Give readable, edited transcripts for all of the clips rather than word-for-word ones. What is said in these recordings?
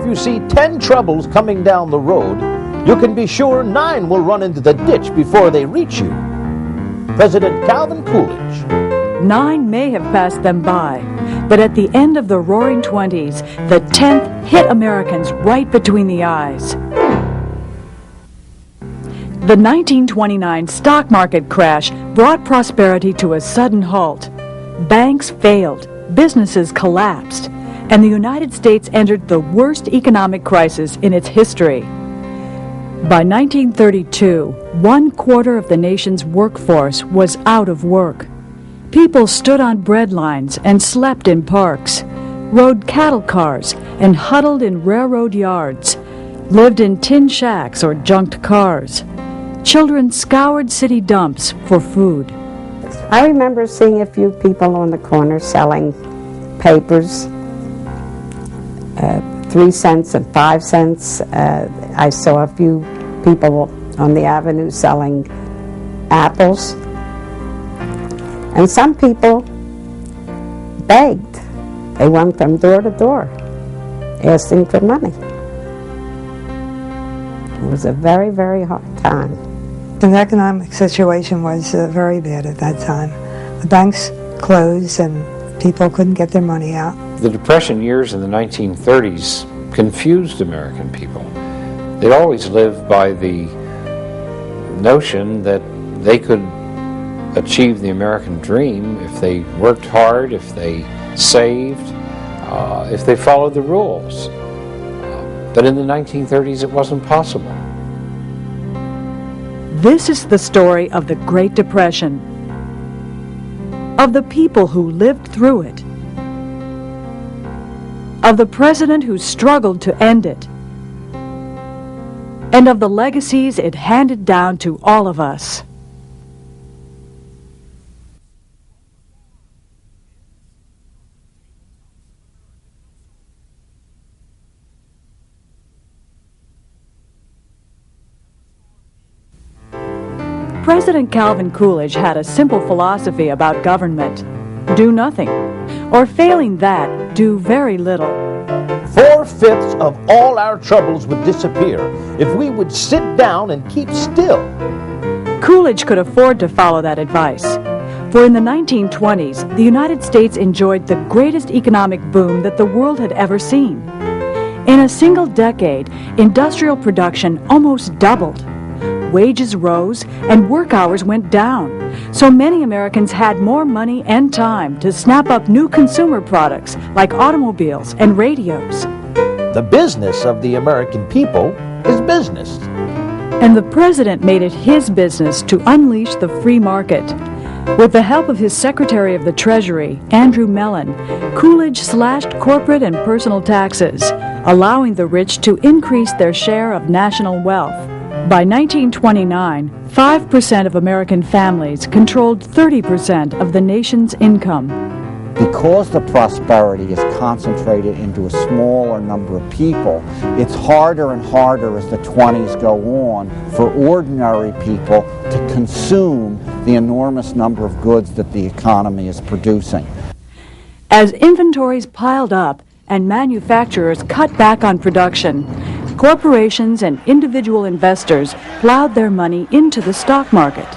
you see 10 troubles coming down the road, you can be sure 9 will run into the ditch before they reach you. President Calvin Coolidge. 9 may have passed them by, but at the end of the Roaring '20s, the 10th hit Americans right between the eyes. The 1929 stock market crash brought prosperity to a sudden halt. Banks failed, businesses collapsed, and the United States entered the worst economic crisis in its history. By 1932, 1/4 of the nation's workforce was out of work. People stood on bread lines and slept in parks, rode cattle cars and huddled in railroad yards, lived in tin shacks or junked cars. Children scoured city dumps for food. I remember seeing a few people on the corner selling papers, 3 cents and 5 cents. I saw a few people on the avenue selling apples. And some people begged. They went from door to door asking for money. It was a very, very hard time. The economic situation was very bad at that time. The banks closed and people couldn't get their money out. The Depression years in the 1930s confused American people. They'd always lived by the notion that they could achieve the American dream if they worked hard, if they saved, if they followed the rules. But in the 1930s it wasn't possible. This is the story of the Great Depression, of the people who lived through it, of the president who struggled to end it, and of the legacies it handed down to all of us. President Calvin Coolidge had a simple philosophy about government: do nothing, or failing that, do very little. 4/5 of all our troubles would disappear if we would sit down and keep still. Coolidge could afford to follow that advice, for in the 1920s, the United States enjoyed the greatest economic boom that the world had ever seen. In a single decade, industrial production almost doubled. Wages rose and work hours went down, so many Americans had more money and time to snap up new consumer products like automobiles and radios. The business of the American people is business. And the president made it his business to unleash the free market. With the help of his Secretary of the Treasury, Andrew Mellon, Coolidge slashed corporate and personal taxes, allowing the rich to increase their share of national wealth. By 1929, 5% of American families controlled 30% of the nation's income. Because the prosperity is concentrated into a smaller number of people, it's harder and harder as the 20s go on for ordinary people to consume the enormous number of goods that the economy is producing. As inventories piled up and manufacturers cut back on production, corporations and individual investors plowed their money into the stock market.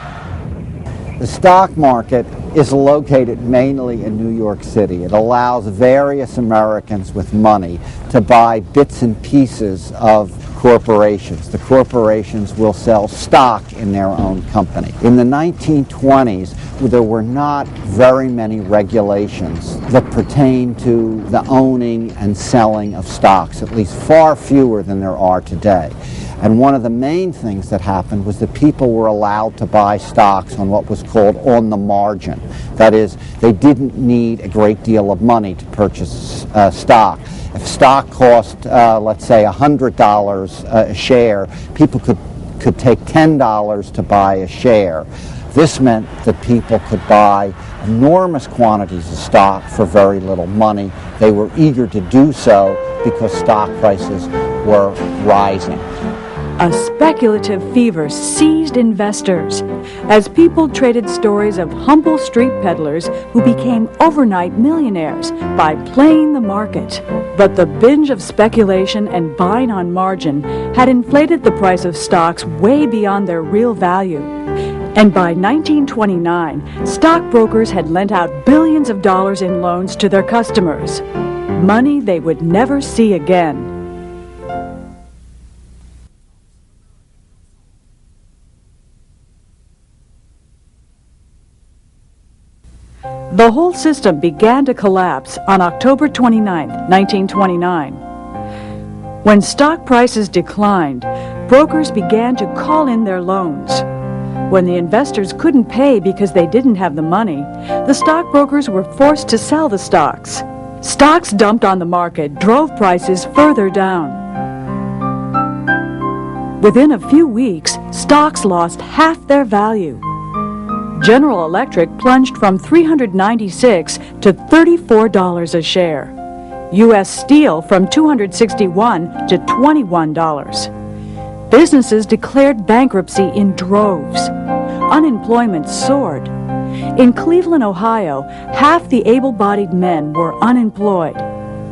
The stock market is located mainly in New York City. It allows various Americans with money to buy bits and pieces of corporations. The corporations will sell stock in their own company. In the 1920s, there were not very many regulations that pertain to the owning and selling of stocks, at least far fewer than there are today. And one of the main things that happened was that people were allowed to buy stocks on what was called on the margin. That is, they didn't need a great deal of money to purchase stock. If stock cost, let's say, $100 a share, people could take $10 to buy a share. This meant that people could buy enormous quantities of stock for very little money. They were eager to do so because stock prices were rising. A speculative fever seized investors as people traded stories of humble street peddlers who became overnight millionaires by playing the market. But the binge of speculation and buying on margin had inflated the price of stocks way beyond their real value. And by 1929, stockbrokers had lent out billions of dollars in loans to their customers, money they would never see again. The whole system began to collapse on October 29, 1929. When stock prices declined, brokers began to call in their loans. When the investors couldn't pay because they didn't have the money, the stockbrokers were forced to sell the stocks. Stocks dumped on the market drove prices further down. Within a few weeks, stocks lost half their value. General Electric plunged from $396 to $34 a share. U.S. Steel from $261 to $21. Businesses declared bankruptcy in droves. Unemployment soared. In Cleveland, Ohio, half the able-bodied men were unemployed.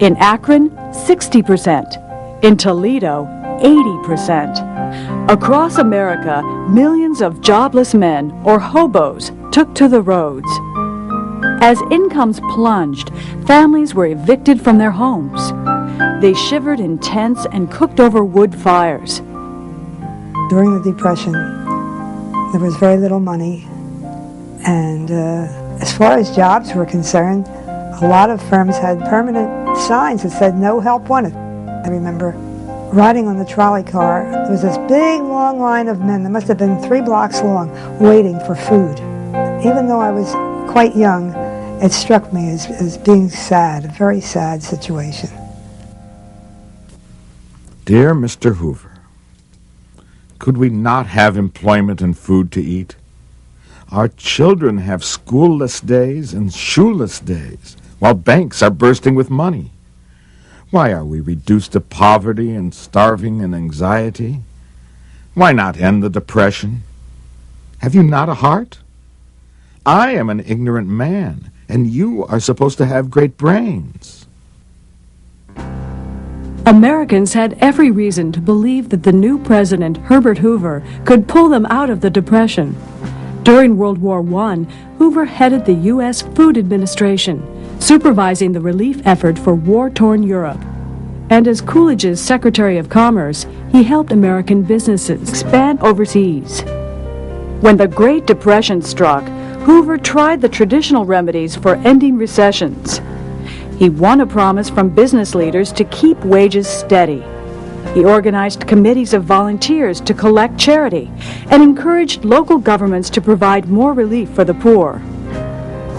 In Akron, 60%. In Toledo, 80%. Across America, millions of jobless men, or hobos, took to the roads. As incomes plunged, families were evicted from their homes. They shivered in tents and cooked over wood fires. During the Depression, there was very little money, and as far as jobs were concerned, a lot of firms had permanent signs that said no help wanted. I remember riding on the trolley car, there was this big long line of men that must have been 3 blocks long, waiting for food. Even though I was quite young, it struck me as being sad, a very sad situation. Dear Mr. Hoover, could we not have employment and food to eat? Our children have schoolless days and shoeless days, while banks are bursting with money. Why are we reduced to poverty and starving and anxiety? Why not end the Depression? Have you not a heart? I am an ignorant man, and you are supposed to have great brains. Americans had every reason to believe that the new president, Herbert Hoover, could pull them out of the Depression. During World War I, Hoover headed the U.S. Food Administration, supervising the relief effort for war-torn Europe. And as Coolidge's Secretary of Commerce, he helped American businesses expand overseas. When the Great Depression struck, Hoover tried the traditional remedies for ending recessions. He won a promise from business leaders to keep wages steady. He organized committees of volunteers to collect charity and encouraged local governments to provide more relief for the poor.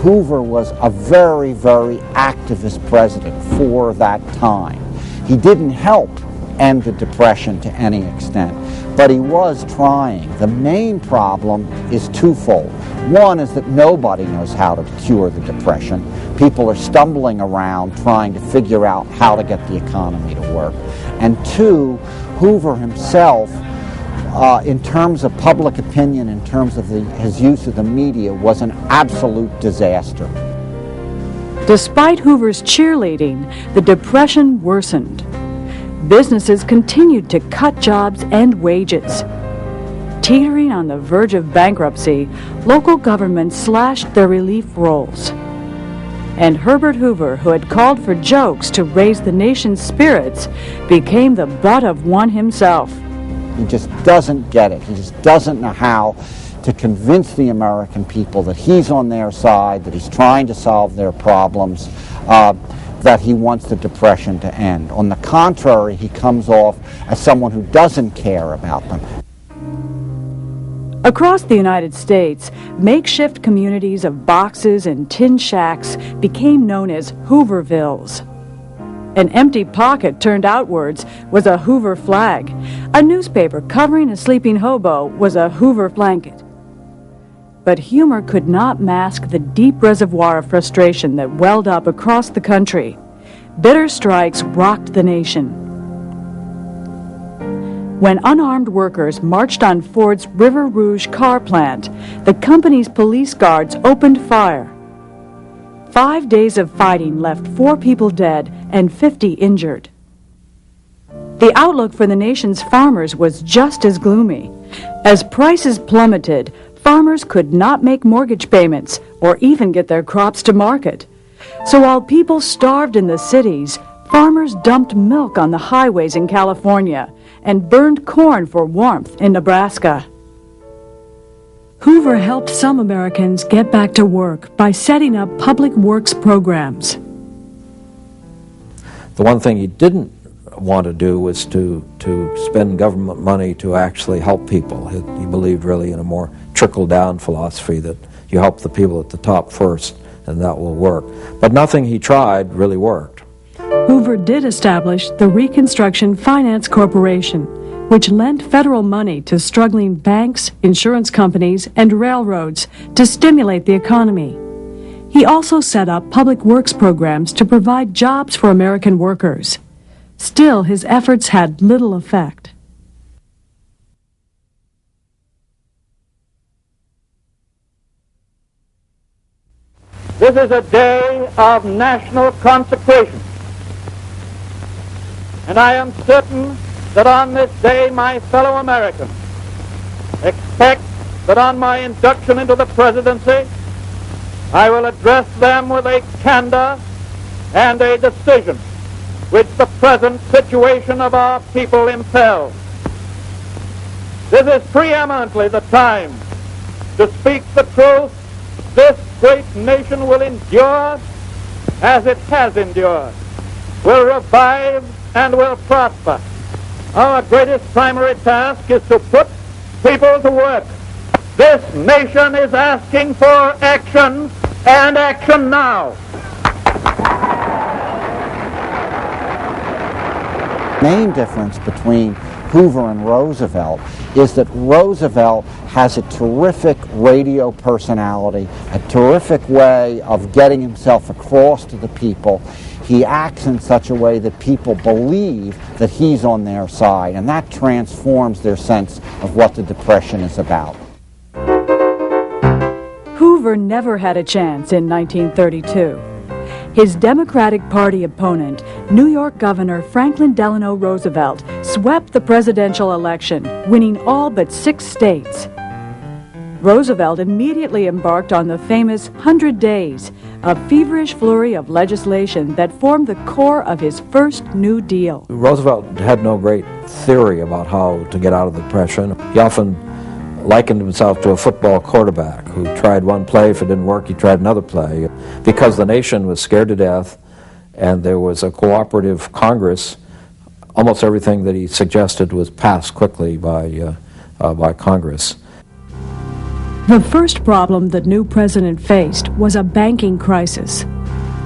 Hoover was a very, very activist president for that time. He didn't help end the Depression to any extent, but he was trying. The main problem is twofold. One is that nobody knows how to cure the Depression. People are stumbling around trying to figure out how to get the economy to work. And two, Hoover himself, in terms of public opinion, in terms of his use of the media, was an absolute disaster. Despite Hoover's cheerleading, the Depression worsened. Businesses continued to cut jobs and wages. Teetering on the verge of bankruptcy, local governments slashed their relief rolls. And Herbert Hoover, who had called for jokes to raise the nation's spirits, became the butt of one himself. He just doesn't get it. He just doesn't know how to convince the American people that he's on their side, that he's trying to solve their problems, that he wants the Depression to end. On the contrary, he comes off as someone who doesn't care about them. Across the United States, makeshift communities of boxes and tin shacks became known as Hoovervilles. An empty pocket turned outwards was a Hoover flag. A newspaper covering a sleeping hobo was a Hoover blanket. But humor could not mask the deep reservoir of frustration that welled up across the country. Bitter strikes rocked the nation. when unarmed workers marched on Ford's River Rouge car plant, the company's police guards opened fire. 5 days of fighting left 4 people dead and 50 injured. The outlook for the nation's farmers was just as gloomy. As prices plummeted, farmers could not make mortgage payments or even get their crops to market. So while people starved in the cities, farmers dumped milk on the highways in California and burned corn for warmth in Nebraska. Hoover helped some Americans get back to work by setting up public works programs. The one thing he didn't want to do was to spend government money to actually help people. He believed really in a more trickle-down philosophy that you help the people at the top first and that will work. But nothing he tried really worked. Hoover did establish the Reconstruction Finance Corporation, which lent federal money to struggling banks, insurance companies, and railroads to stimulate the economy. He also set up public works programs to provide jobs for American workers. Still, his efforts had little effect. This is a day of national consecration, and I am certain that on this day my fellow Americans expect that on my induction into the presidency I will address them with a candor and a decision which the present situation of our people impels. This is preeminently the time to speak the truth. This great nation will endure as it has endured, will revive and will prosper. Our greatest primary task is to put people to work. This nation is asking for action, and action now. Main difference between Hoover and Roosevelt is that Roosevelt has a terrific radio personality, a terrific way of getting himself across to the people. He acts in such a way that people believe that he's on their side, and that transforms their sense of what the Depression is about. Hoover never had a chance in 1932. His Democratic Party opponent, New York Governor Franklin Delano Roosevelt, swept the presidential election, winning all but 6 states. Roosevelt immediately embarked on the famous 100 Days, a feverish flurry of legislation that formed the core of his first New Deal. Roosevelt had no great theory about how to get out of the Depression. He often likened himself to a football quarterback who tried one play. If it didn't work, he tried another play. Because the nation was scared to death and there was a cooperative Congress, almost everything that he suggested was passed quickly by Congress. The first problem the new president faced was a banking crisis.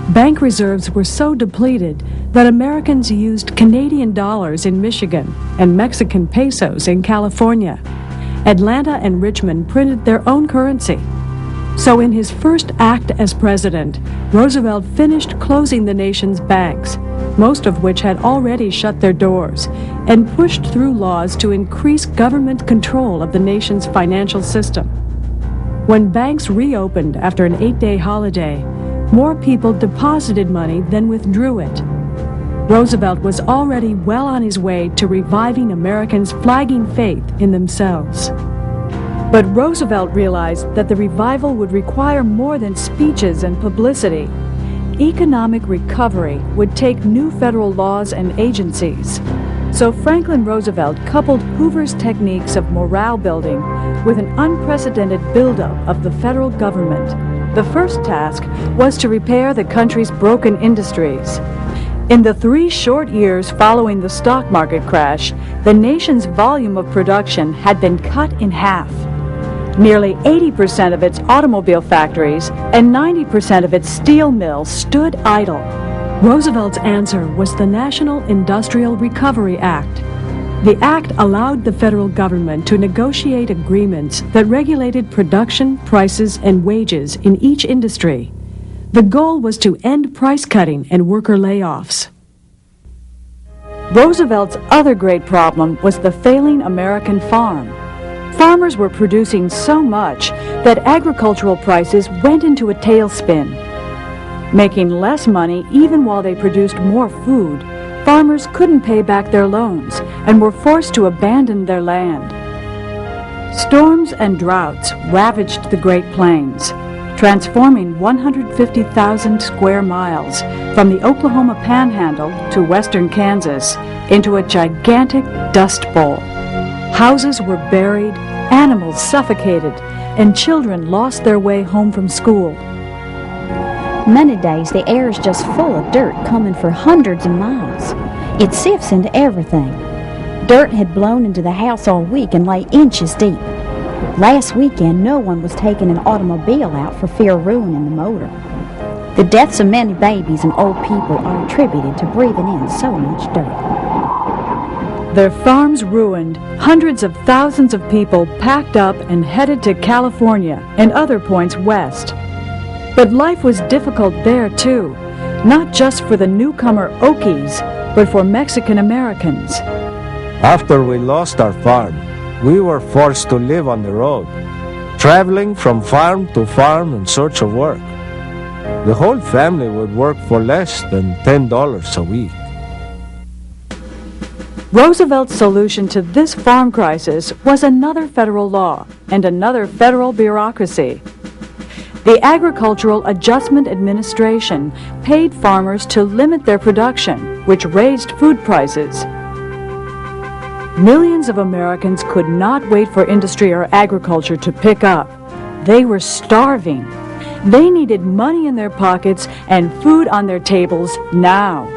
Bank reserves were so depleted that Americans used Canadian dollars in Michigan and Mexican pesos in California. Atlanta and Richmond printed their own currency. So in his first act as president, Roosevelt finished closing the nation's banks, most of which had already shut their doors, and pushed through laws to increase government control of the nation's financial system. When banks reopened after an 8-day holiday, more people deposited money than withdrew it. Roosevelt was already well on his way to reviving Americans' flagging faith in themselves. But Roosevelt realized that the revival would require more than speeches and publicity. Economic recovery would take new federal laws and agencies. So Franklin Roosevelt coupled Hoover's techniques of morale building with an unprecedented buildup of the federal government. The first task was to repair the country's broken industries. In the 3 short years following the stock market crash, the nation's volume of production had been cut in half. Nearly 80% of its automobile factories and 90% of its steel mills stood idle. Roosevelt's answer was the National Industrial Recovery Act. The act allowed the federal government to negotiate agreements that regulated production, prices, and wages in each industry. The goal was to end price cutting and worker layoffs. Roosevelt's other great problem was the failing American farm. Farmers were producing so much that agricultural prices went into a tailspin. Making less money even while they produced more food, farmers couldn't pay back their loans and were forced to abandon their land. Storms and droughts ravaged the Great Plains, transforming 150,000 square miles from the Oklahoma Panhandle to western Kansas into a gigantic dust bowl. Houses were buried, animals suffocated, and children lost their way home from school. Many days the air is just full of dirt coming for hundreds of miles. It sifts into everything. Dirt had blown into the house all week and lay inches deep. Last weekend, no one was taking an automobile out for fear of ruining the motor. The deaths of many babies and old people are attributed to breathing in so much dirt. Their farms ruined, hundreds of thousands of people packed up and headed to California and other points west. But life was difficult there too, not just for the newcomer Okies, but for Mexican Americans. After we lost our farm, we were forced to live on the road, traveling from farm to farm in search of work. The whole family would work for less than $10 a week. Roosevelt's solution to this farm crisis was another federal law and another federal bureaucracy. The Agricultural Adjustment Administration paid farmers to limit their production, which raised food prices. Millions of Americans could not wait for industry or agriculture to pick up. They were starving. They needed money in their pockets and food on their tables now.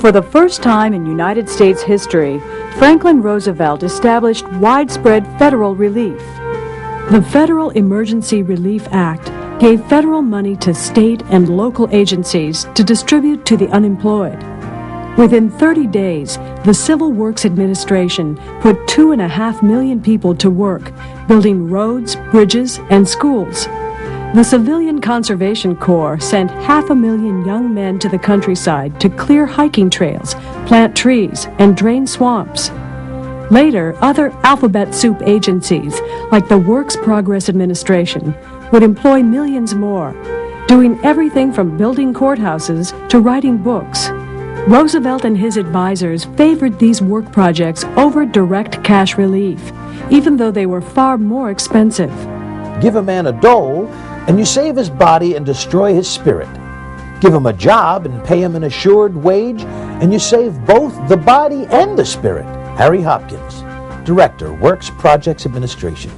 For the first time in United States history, Franklin Roosevelt established widespread federal relief. The Federal Emergency Relief Act gave federal money to state and local agencies to distribute to the unemployed. Within 30 days, the Civil Works Administration put 2.5 million people to work, building roads, bridges, and schools. The Civilian Conservation Corps sent 500,000 young men to the countryside to clear hiking trails, plant trees, and drain swamps. Later, other alphabet soup agencies, like the Works Progress Administration, would employ millions more, doing everything from building courthouses to writing books. Roosevelt and his advisors favored these work projects over direct cash relief, even though they were far more expensive. Give a man a dole, and you save his body and destroy his spirit. Give him a job and pay him an assured wage, and you save both the body and the spirit. Harry Hopkins, Director, Works Projects Administration.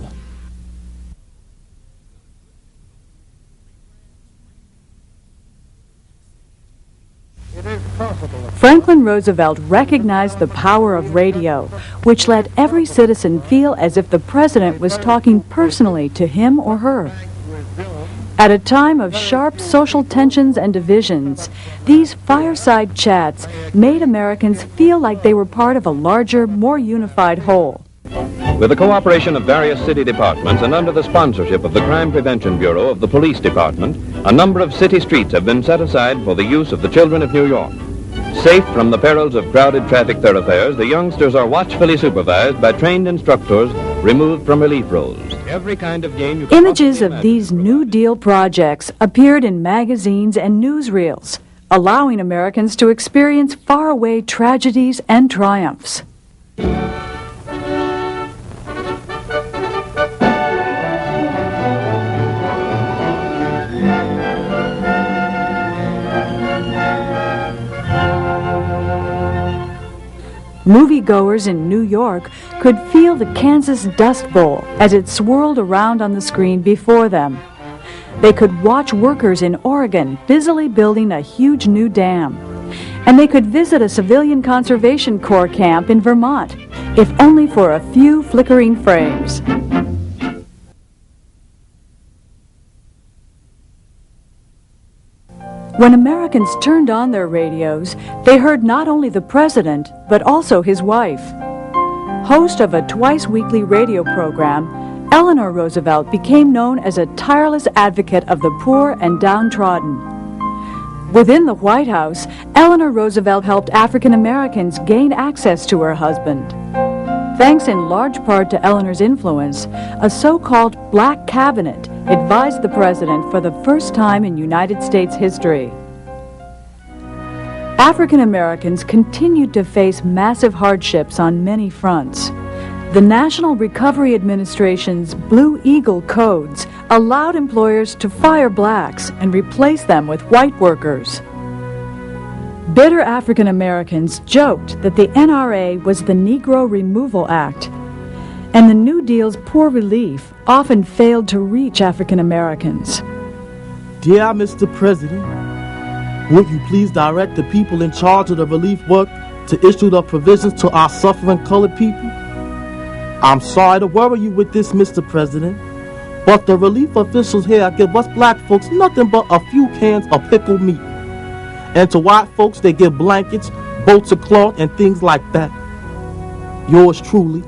Franklin Roosevelt recognized the power of radio, which let every citizen feel as if the president was talking personally to him or her. At a time of sharp social tensions and divisions, these fireside chats made Americans feel like they were part of a larger, more unified whole. With the cooperation of various city departments and under the sponsorship of the Crime Prevention Bureau of the Police Department, a number of city streets have been set aside for the use of the children of New York. Safe from the perils of crowded traffic thoroughfares, the youngsters are watchfully supervised by trained instructors removed from relief roles. Every kind of game you can Images of these New Deal projects appeared in magazines and newsreels, allowing Americans to experience faraway tragedies and triumphs. Moviegoers in New York could feel the Kansas Dust Bowl as it swirled around on the screen before them. They could watch workers in Oregon busily building a huge new dam. And they could visit a Civilian Conservation Corps camp in Vermont, if only for a few flickering frames. When Americans turned on their radios, they heard not only the president, but also his wife. Host of a twice-weekly radio program, Eleanor Roosevelt became known as a tireless advocate of the poor and downtrodden. Within the White House, Eleanor Roosevelt helped African Americans gain access to her husband. Thanks in large part to Eleanor's influence, a so-called Black Cabinet advised the president for the first time in United States history. African Americans continued to face massive hardships on many fronts. The National Recovery Administration's Blue Eagle codes allowed employers to fire blacks and replace them with white workers. Bitter African Americans joked that the NRA was the Negro Removal Act, and the New Deal's poor relief often failed to reach African Americans. Dear Mr. President, would you please direct the people in charge of the relief work to issue the provisions to our suffering colored people? I'm sorry to worry you with this, Mr. President, but the relief officials here give us black folks nothing but a few cans of pickled meat. And to white folks, they give blankets, bolts of cloth, and things like that. Yours truly.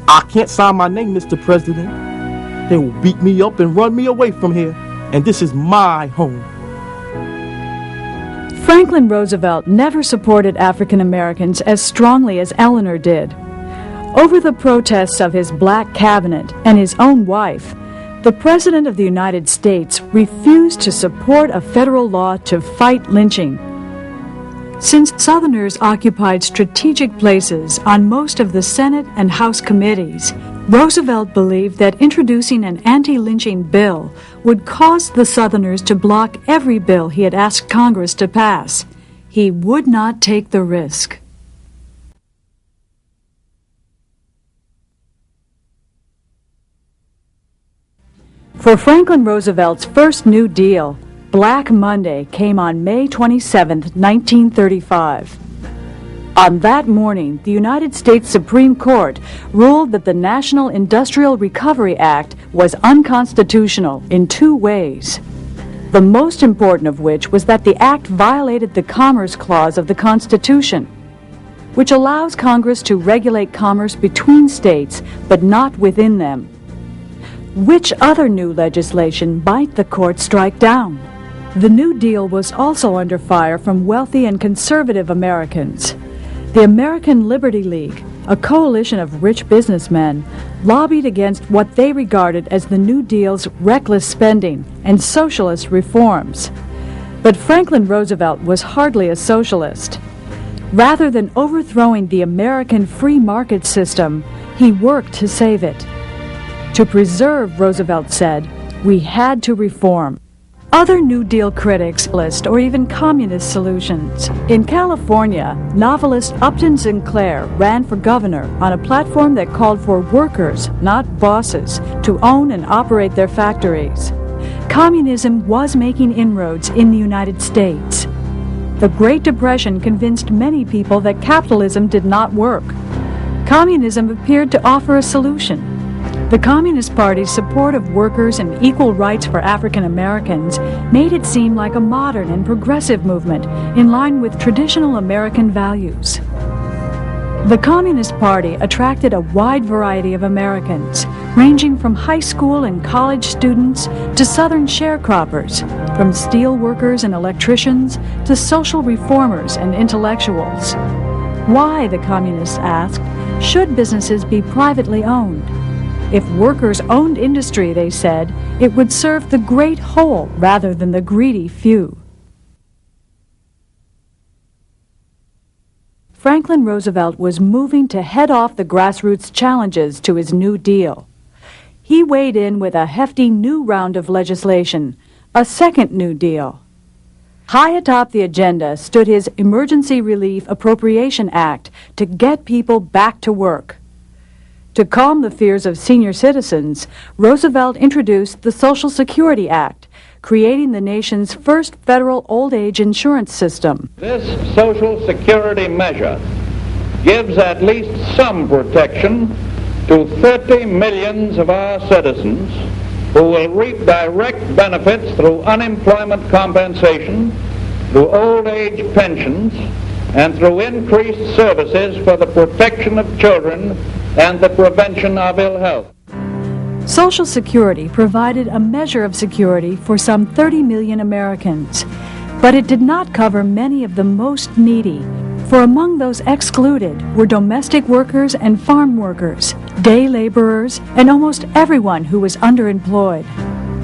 I can't sign my name, Mr. President. They will beat me up and run me away from here, and this is my home. Franklin Roosevelt never supported African Americans as strongly as Eleanor did. Over the protests of his black cabinet and his own wife, the President of the United States refused to support a federal law to fight lynching. Since Southerners occupied strategic places on most of the Senate and House committees, Roosevelt believed that introducing an anti-lynching bill would cause the Southerners to block every bill he had asked Congress to pass. He would not take the risk. For Franklin Roosevelt's first New Deal, Black Monday came on May 27, 1935. On that morning, the United States Supreme Court ruled that the National Industrial Recovery Act was unconstitutional in two ways. The most important of which was that the act violated the Commerce Clause of the Constitution, which allows Congress to regulate commerce between states but not within them. Which other new legislation might the court strike down? The New Deal was also under fire from wealthy and conservative Americans. The American Liberty League, a coalition of rich businessmen, lobbied against what they regarded as the New Deal's reckless spending and socialist reforms. But Franklin Roosevelt was hardly a socialist. Rather than overthrowing the American free market system, he worked to save it. To preserve, Roosevelt said, we had to reform. Other New Deal critics list or even communist solutions. In California, novelist Upton Sinclair ran for governor on a platform that called for workers, not bosses, to own and operate their factories. Communism was making inroads in the United States. The Great Depression convinced many people that capitalism did not work. Communism appeared to offer a solution. The Communist Party's support of workers and equal rights for African Americans made it seem like a modern and progressive movement in line with traditional American values. The Communist Party attracted a wide variety of Americans, ranging from high school and college students to Southern sharecroppers, from steel workers and electricians to social reformers and intellectuals. Why, the Communists asked, should businesses be privately owned? If workers owned industry, they said, it would serve the great whole rather than the greedy few. Franklin Roosevelt was moving to head off the grassroots challenges to his New Deal. He weighed in with a hefty new round of legislation, a second New Deal. High atop the agenda stood his Emergency Relief Appropriation Act to get people back to work. To calm the fears of senior citizens, Roosevelt introduced the Social Security Act, creating the nation's first federal old age insurance system. This Social Security measure gives at least some protection to 30 million of our citizens who will reap direct benefits through unemployment compensation, through old age pensions, and through increased services for the protection of children and the prevention of ill health. Social Security provided a measure of security for some 30 million Americans. But it did not cover many of the most needy, for among those excluded were domestic workers and farm workers, day laborers, and almost everyone who was underemployed.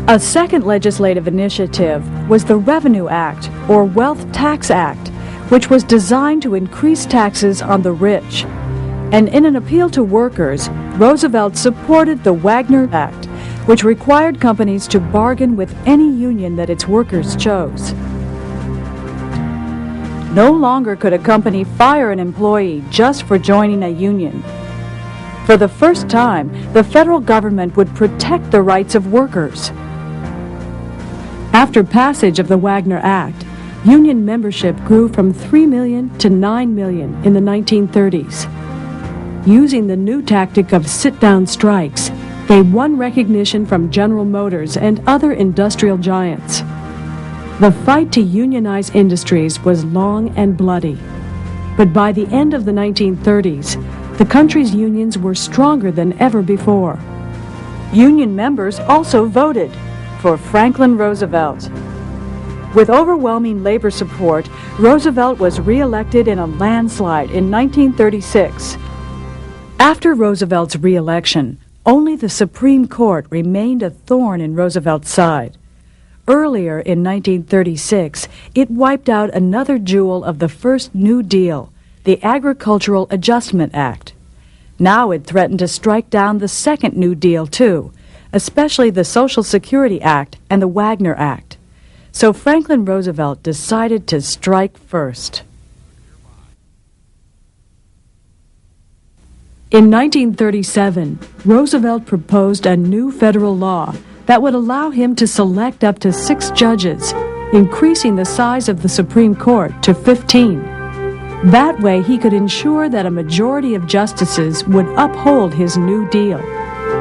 A second legislative initiative was the Revenue Act, or Wealth Tax Act, which was designed to increase taxes on the rich. And in an appeal to workers, Roosevelt supported the Wagner Act, which required companies to bargain with any union that its workers chose. No longer could a company fire an employee just for joining a union. For the first time, the federal government would protect the rights of workers. After passage of the Wagner Act, union membership grew from 3 million to 9 million in the 1930s. Using the new tactic of sit-down strikes, they won recognition from General Motors and other industrial giants. The fight to unionize industries was long and bloody. But by the end of the 1930s, the country's unions were stronger than ever before. Union members also voted for Franklin Roosevelt. With overwhelming labor support, Roosevelt was re-elected in a landslide in 1936. After Roosevelt's re-election, only the Supreme Court remained a thorn in Roosevelt's side. Earlier in 1936, it wiped out another jewel of the first New Deal, the Agricultural Adjustment Act. Now it threatened to strike down the second New Deal, too, especially the Social Security Act and the Wagner Act. So Franklin Roosevelt decided to strike first. In 1937, Roosevelt proposed a new federal law that would allow him to select up to 6 judges, increasing the size of the Supreme Court to 15. That way he could ensure that a majority of justices would uphold his New Deal.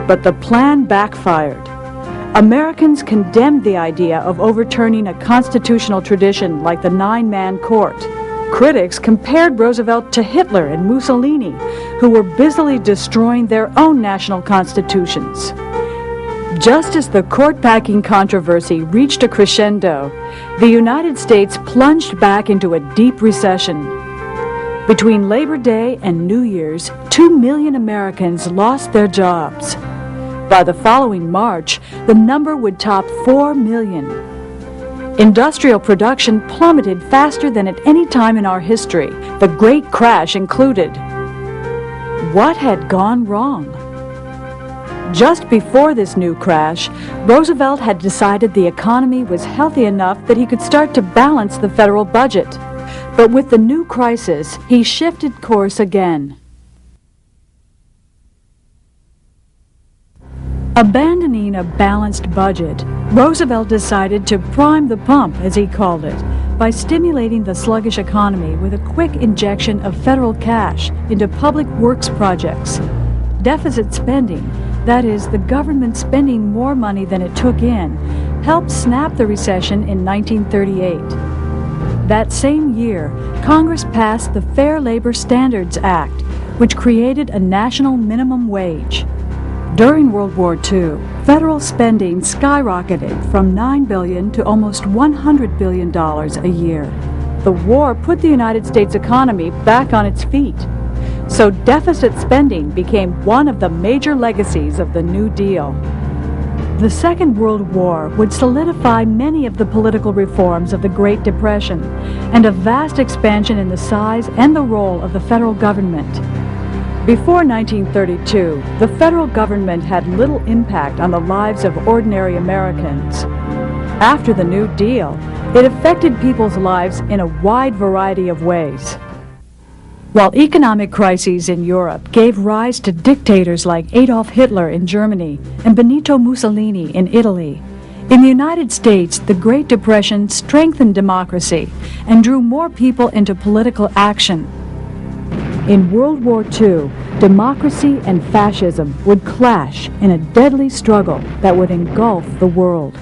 But the plan backfired. Americans condemned the idea of overturning a constitutional tradition like the 9-man court. Critics compared Roosevelt to Hitler and Mussolini, who were busily destroying their own national constitutions. Just as the court-packing controversy reached a crescendo, the United States plunged back into a deep recession. Between Labor Day and New Year's, 2 million Americans lost their jobs. By the following March, the number would top 4 million. Industrial production plummeted faster than at any time in our history, the Great Crash included. What had gone wrong? Just before this new crash, Roosevelt had decided the economy was healthy enough that he could start to balance the federal budget. But with the new crisis, he shifted course again. Abandoning a balanced budget, Roosevelt decided to prime the pump, as he called it, by stimulating the sluggish economy with a quick injection of federal cash into public works projects. Deficit spending, that is, the government spending more money than it took in, helped snap the recession in 1938. That same year, Congress passed the Fair Labor Standards Act, which created a national minimum wage. During World War II, federal spending skyrocketed from $9 billion to almost $100 billion a year. The war put the United States economy back on its feet. So deficit spending became one of the major legacies of the New Deal. The Second World War would solidify many of the political reforms of the Great Depression and a vast expansion in the size and the role of the federal government. Before 1932, the federal government had little impact on the lives of ordinary Americans. After the New Deal, it affected people's lives in a wide variety of ways. While economic crises in Europe gave rise to dictators like Adolf Hitler in Germany and Benito Mussolini in Italy, in the United States, the Great Depression strengthened democracy and drew more people into political action. In World War II, democracy and fascism would clash in a deadly struggle that would engulf the world.